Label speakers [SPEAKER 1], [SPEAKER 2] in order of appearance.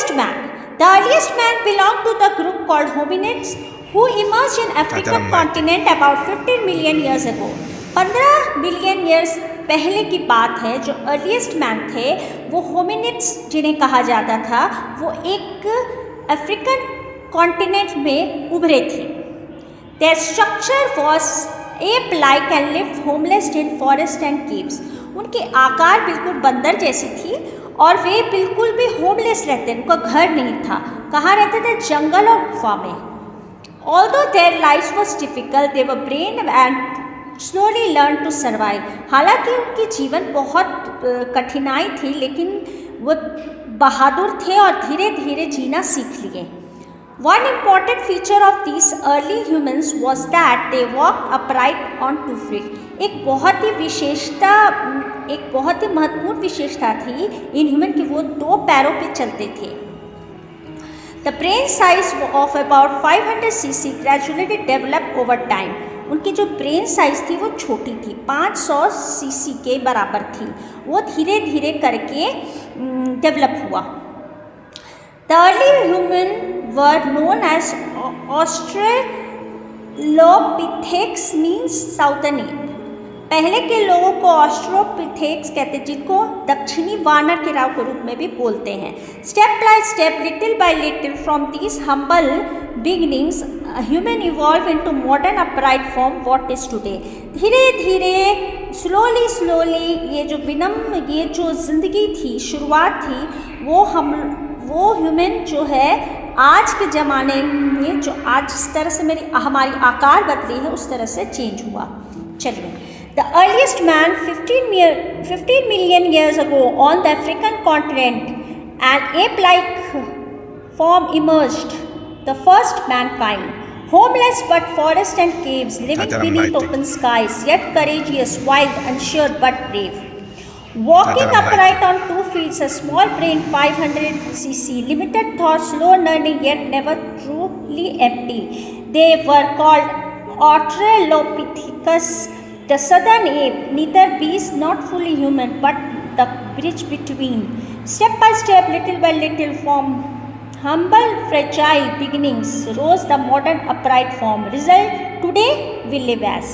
[SPEAKER 1] earliest man. The earliest man belonged to the group called hominids who emerged in African continent about 15 million years ago. 15 million years पहले की बात है। जो earliest man थे वो hominids जिन्हें कहा जाता था, वो एक अफ्रीकन कॉन्टिनेंट में उभरे थे। Their structure was ape-like and lived homeless in forest and caves. उनकी आकार बिल्कुल बंदर जैसी थी और वे बिल्कुल भी होमलेस रहते, उनका घर नहीं था। कहाँ रहते थे? जंगल और गुफा में। Although their lives was difficult, they were brave and slowly learned to survive. हालांकि उनकी जीवन बहुत कठिनाई थी, लेकिन वो बहादुर थे और धीरे धीरे जीना सीख लिए। One important feature of these early humans was that they walked upright on 2 feet. एक बहुत ही महत्वपूर्ण विशेषता थी इन ह्यूमन की, वो 2 पैरों पे चलते थे। The brain size of about 500 cc gradually developed over time. उनकी जो ब्रेन साइज थी वो छोटी थी, 500 सीसी के बराबर थी, वो धीरे धीरे करके डेवलप हुआ। The early human were known as Australopithecus means southern ape. पहले के लोगों को ऑस्ट्रोपिथेक्स कहते हैं, जिनको दक्षिणी वानर के राव के रूप में भी बोलते हैं। Step by step, little bye little, from these humble beginnings human evolve into modern upright form what is today. धीरे धीरे स्लोली ये जो जिंदगी थी, शुरुआत थी, वो ह्यूमन जो है आज के ज़माने में, जो आज जिस तरह से हमारी आकार बदली है उस तरह से चेंज हुआ। चलिए, The earliest man 15 million years ago on the African continent, an ape-like form emerged, the first mankind, homeless but forest and caves, living beneath open skies, yet courageous, wild, unsure but brave. Walking upright on 2 feet, a small brain, 500 cc, limited thought, slow learning, yet never truly empty. They were called Australopithecus, the southern ape, neither beast, not fully human, but the bridge between. Step by step, little by little, from humble, fragile beginnings, rose the modern upright form. Result, today we live as.